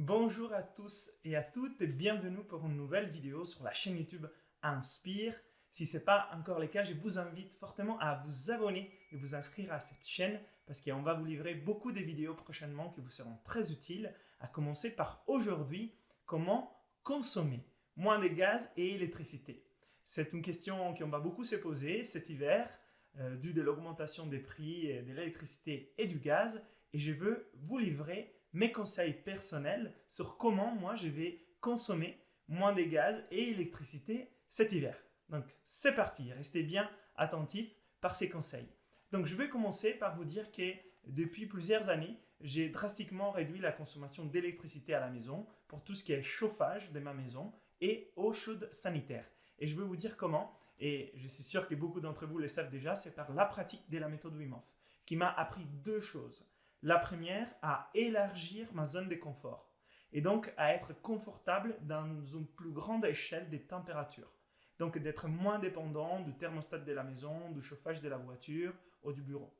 Bonjour à tous et à toutes et bienvenue pour une nouvelle vidéo sur la chaîne YouTube Inspire. Si ce n'est pas encore le cas, je vous invite fortement à vous abonner et vous inscrire à cette chaîne parce qu'on va vous livrer beaucoup de vidéos prochainement qui vous seront très utiles. À commencer par aujourd'hui, comment consommer moins de gaz et électricité. C'est une question qu'on va beaucoup se poser cet hiver dû de l'augmentation des prix de l'électricité et du gaz et je veux vous livrer mes conseils personnels sur comment moi je vais consommer moins de gaz et électricité cet hiver. Donc c'est parti, restez bien attentifs par ces conseils. Donc je vais commencer par vous dire que depuis plusieurs années, j'ai drastiquement réduit la consommation d'électricité à la maison pour tout ce qui est chauffage de ma maison et eau chaude sanitaire. Et je vais vous dire comment, et je suis sûr que beaucoup d'entre vous le savent déjà, c'est par la pratique de la méthode Wim Hof qui m'a appris deux choses. La première, à élargir ma zone de confort et donc à être confortable dans une plus grande échelle des températures. Donc d'être moins dépendant du thermostat de la maison, du chauffage de la voiture ou du bureau.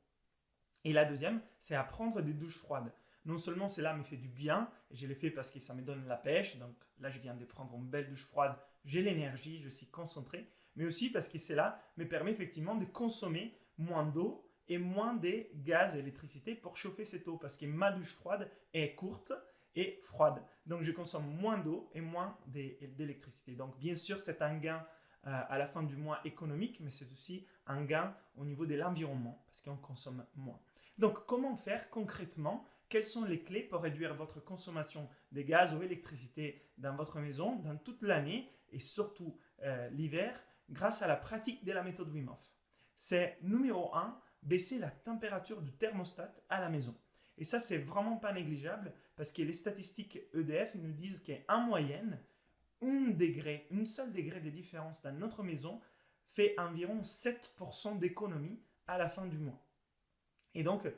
Et la deuxième, c'est à prendre des douches froides. Non seulement cela me fait du bien, et je l'ai fait parce que ça me donne la pêche, donc là je viens de prendre une belle douche froide, j'ai l'énergie, je suis concentré, mais aussi parce que cela me permet effectivement de consommer moins d'eau et moins de gaz et d'électricité pour chauffer cette eau parce que ma douche froide est courte et froide. Donc je consomme moins d'eau et moins d'électricité. Donc bien sûr c'est un gain à la fin du mois économique, mais c'est aussi un gain au niveau de l'environnement parce qu'on consomme moins. Donc comment faire concrètement? Quelles sont les clés pour réduire votre consommation de gaz ou d'électricité dans votre maison dans toute l'année et surtout l'hiver grâce à la pratique de la méthode Wim Hof? C'est numéro 1, baisser la température du thermostat à la maison. Et ça, c'est vraiment pas négligeable parce que les statistiques EDF nous disent qu'en moyenne, un seul degré de différence dans notre maison fait environ 7% d'économie à la fin du mois. Et donc,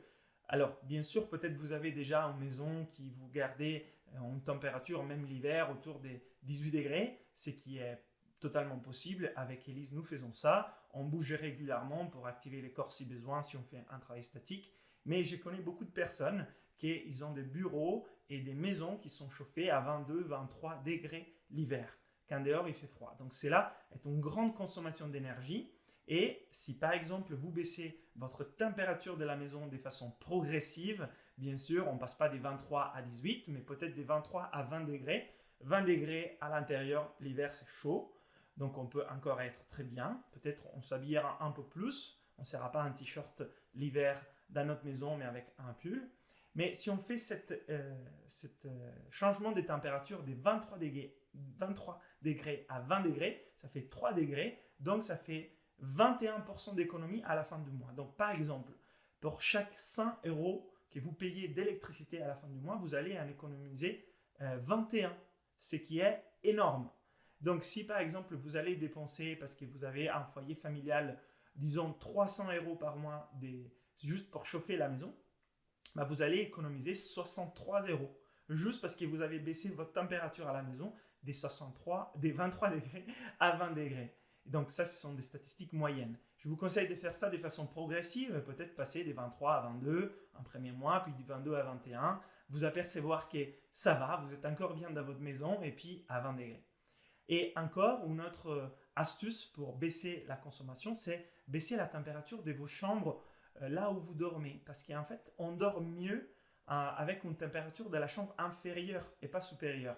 alors bien sûr, peut-être vous avez déjà une maison qui vous gardez une température, même l'hiver, autour des 18 degrés, ce qui est totalement possible. Avec Elise, nous faisons ça. On bouge régulièrement pour activer les corps si besoin, si on fait un travail statique. Mais je connais beaucoup de personnes qui ont des bureaux et des maisons qui sont chauffées à 22, 23 degrés l'hiver, quand dehors il fait froid. Donc cela est une grande consommation d'énergie. Et si par exemple vous baissez votre température de la maison de façon progressive, bien sûr, on ne passe pas des 23 à 18, mais peut-être des 23 à 20 degrés. 20 degrés à l'intérieur, l'hiver c'est chaud. Donc on peut encore être très bien. Peut-être on s'habillera un peu plus. On ne sera pas un t-shirt l'hiver dans notre maison, mais avec un pull. Mais si on fait cet changement de température des 23 degrés à 20 degrés, ça fait 3 degrés. Donc ça fait 21% d'économie à la fin du mois. Donc par exemple, pour chaque 100 € que vous payez d'électricité à la fin du mois, vous allez en économiser 21, ce qui est énorme. Donc si par exemple vous allez dépenser, parce que vous avez un foyer familial, disons 300 € par mois juste pour chauffer la maison, bah vous allez économiser 63 € juste parce que vous avez baissé votre température à la maison des 23 degrés à 20 degrés. Donc ça, ce sont des statistiques moyennes. Je vous conseille de faire ça de façon progressive, peut-être passer des 23 à 22 un premier mois, puis du 22 à 21. Vous apercevoir que ça va, vous êtes encore bien dans votre maison et puis à 20 degrés. Et encore, une autre astuce pour baisser la consommation, c'est baisser la température de vos chambres là où vous dormez. Parce qu'en fait, on dort mieux avec une température de la chambre inférieure et pas supérieure.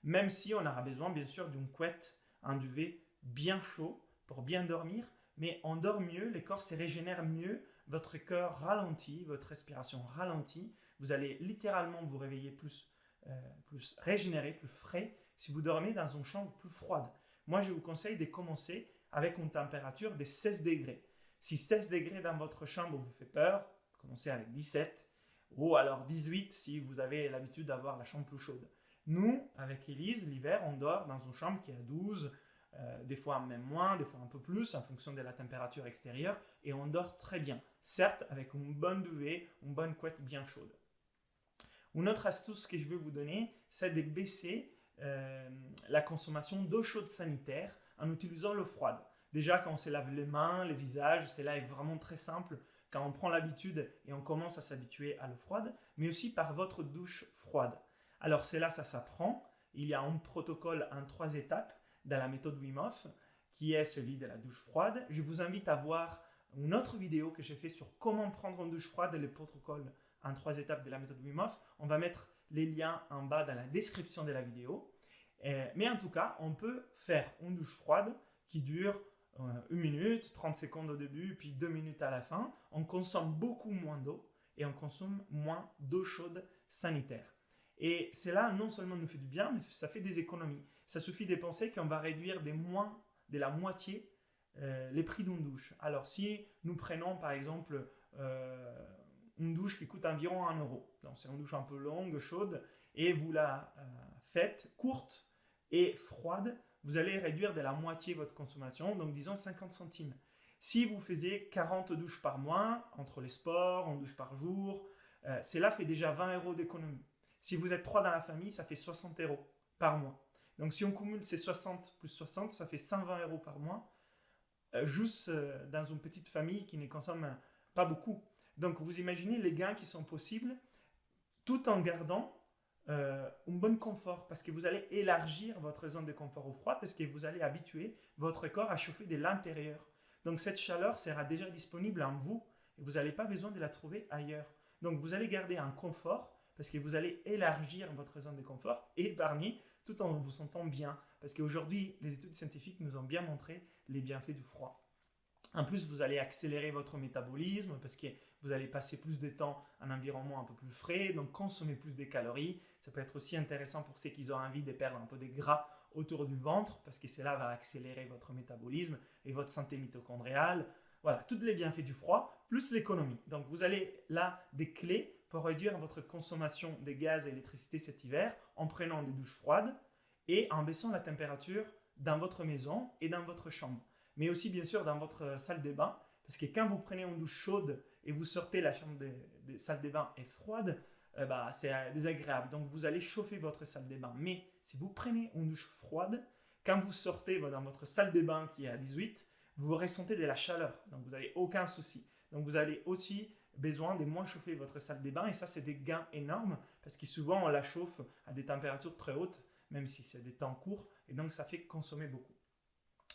Même si on aura besoin, bien sûr, d'une couette, un duvet bien chaud pour bien dormir, mais on dort mieux, les corps se régénèrent mieux, votre cœur ralentit, votre respiration ralentit, vous allez littéralement vous réveiller plus régénéré, plus frais, si vous dormez dans une chambre plus froide. Moi, je vous conseille de commencer avec une température de 16 degrés. Si 16 degrés dans votre chambre vous fait peur, commencez avec 17 ou alors 18 si vous avez l'habitude d'avoir la chambre plus chaude. Nous, avec Elise, l'hiver, on dort dans une chambre qui est à 12, des fois même moins, des fois un peu plus en fonction de la température extérieure et on dort très bien, certes avec une bonne duvet, une bonne couette bien chaude. Une autre astuce que je veux vous donner, c'est de baisser la consommation d'eau chaude sanitaire en utilisant l'eau froide. Déjà quand on se lave les mains, les visages, cela est vraiment très simple quand on prend l'habitude et on commence à s'habituer à l'eau froide, mais aussi par votre douche froide. Alors cela, ça s'apprend. Il y a un protocole en 3 étapes dans la méthode Wim Hof, qui est celui de la douche froide. Je vous invite à voir une autre vidéo que j'ai fait sur comment prendre une douche froide et le protocole en 3 étapes de la méthode Wim Hof. On va mettre les liens en bas dans la description de la vidéo. Mais en tout cas, on peut faire une douche froide qui dure 1 minute, 30 secondes au début, puis 2 minutes à la fin. On consomme beaucoup moins d'eau et on consomme moins d'eau chaude sanitaire. Et cela non seulement nous fait du bien, mais ça fait des économies. Ça suffit de penser qu'on va réduire de la moitié les prix d'une douche. Alors si nous prenons par exemple une douche qui coûte environ 1 euro, donc c'est une douche un peu longue, chaude, et vous la faites courte et froide, vous allez réduire de la moitié votre consommation, donc disons 50 centimes. Si vous faisiez 40 douches par mois, entre les sports, une douche par jour, cela fait déjà 20 euros d'économie. Si vous êtes 3 dans la famille, ça fait 60 euros par mois. Donc si on cumule ces 60 plus 60, ça fait 120 euros par mois, juste dans une petite famille qui ne consomme pas beaucoup. Donc vous imaginez les gains qui sont possibles tout en gardant un bon confort, parce que vous allez élargir votre zone de confort au froid, parce que vous allez habituer votre corps à chauffer de l'intérieur. Donc cette chaleur sera déjà disponible en vous et vous n'avez pas besoin de la trouver ailleurs. Donc vous allez garder un confort parce que vous allez élargir votre zone de confort et épargner tout en vous sentant bien. Parce qu'aujourd'hui, les études scientifiques nous ont bien montré les bienfaits du froid. En plus, vous allez accélérer votre métabolisme parce que vous allez passer plus de temps en environnement un peu plus frais, donc consommer plus de calories. Ça peut être aussi intéressant pour ceux qui ont envie de perdre un peu de gras autour du ventre parce que cela va accélérer votre métabolisme et votre santé mitochondriale. Voilà, tous les bienfaits du froid, plus l'économie. Donc, vous avez là des clés pour réduire votre consommation de gaz et d'électricité cet hiver en prenant des douches froides et en baissant la température dans votre maison et dans votre chambre. Mais aussi bien sûr dans votre salle de bain, parce que quand vous prenez une douche chaude et vous sortez, la chambre de salle de bain est froide, c'est désagréable. Donc vous allez chauffer votre salle de bain. Mais si vous prenez une douche froide, quand vous sortez dans votre salle de bain qui est à 18, vous ressentez de la chaleur, donc vous n'avez aucun souci. Donc vous avez aussi besoin de moins chauffer votre salle de bain et ça c'est des gains énormes parce que souvent on la chauffe à des températures très hautes, même si c'est des temps courts, et donc ça fait consommer beaucoup.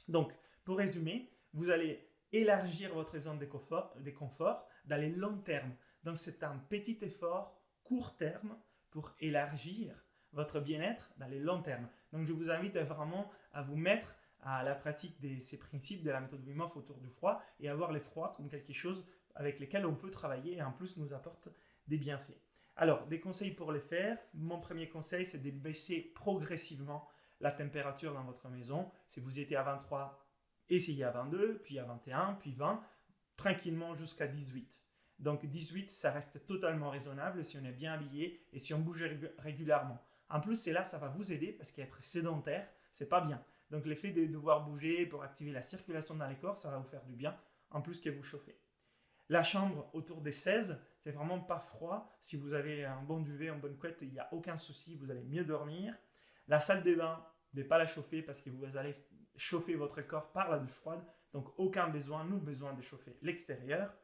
Donc pour résumer, vous allez élargir votre zone de confort dans les longs termes. Donc c'est un petit effort court terme pour élargir votre bien-être dans les longs termes. Donc je vous invite vraiment à vous mettre à la pratique de ces principes de la méthode Wim Hof autour du froid et à voir le froid comme quelque chose avec lequel on peut travailler et en plus nous apporte des bienfaits. Alors, des conseils pour le faire. Mon premier conseil, c'est de baisser progressivement la température dans votre maison. Si vous étiez à 23, essayez à 22, puis à 21, puis 20, tranquillement jusqu'à 18. Donc 18, ça reste totalement raisonnable si on est bien habillé et si on bouge régulièrement. En plus, c'est là, ça va vous aider parce qu'être sédentaire, c'est pas bien. Donc l'effet de devoir bouger pour activer la circulation dans les corps, ça va vous faire du bien, en plus que vous chauffez. La chambre autour des 16, c'est vraiment pas froid. Si vous avez un bon duvet, une bonne couette, il n'y a aucun souci, vous allez mieux dormir. La salle de bain, ne pas la chauffer parce que vous allez chauffer votre corps par la douche froide. Donc aucun besoin, nous besoin de chauffer l'extérieur.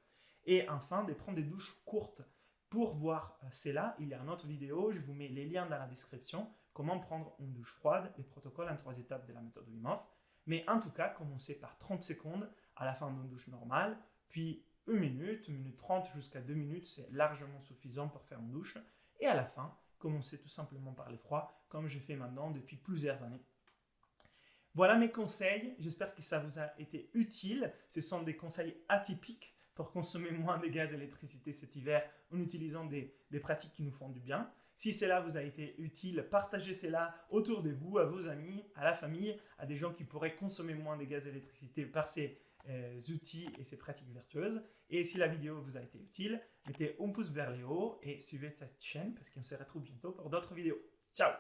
Et enfin, de prendre des douches courtes. Pour voir cela, il y a une autre vidéo, je vous mets les liens dans la description, comment prendre une douche froide, les protocoles en 3 étapes de la méthode Wim Hof. Mais en tout cas, commencez par 30 secondes à la fin d'une douche normale, puis 1 minute, 1 minute 30 jusqu'à 2 minutes, c'est largement suffisant pour faire une douche. Et à la fin, commencez tout simplement par les froids, comme je fais maintenant depuis plusieurs années. Voilà mes conseils, j'espère que ça vous a été utile. Ce sont des conseils atypiques pour consommer moins de gaz et d'électricité cet hiver en utilisant des pratiques qui nous font du bien. Si cela vous a été utile, partagez cela autour de vous, à vos amis, à la famille, à des gens qui pourraient consommer moins de gaz et d'électricité par ces outils et ces pratiques vertueuses. Et si la vidéo vous a été utile, mettez un pouce vers le haut et suivez cette chaîne parce qu'on se retrouve bientôt pour d'autres vidéos. Ciao!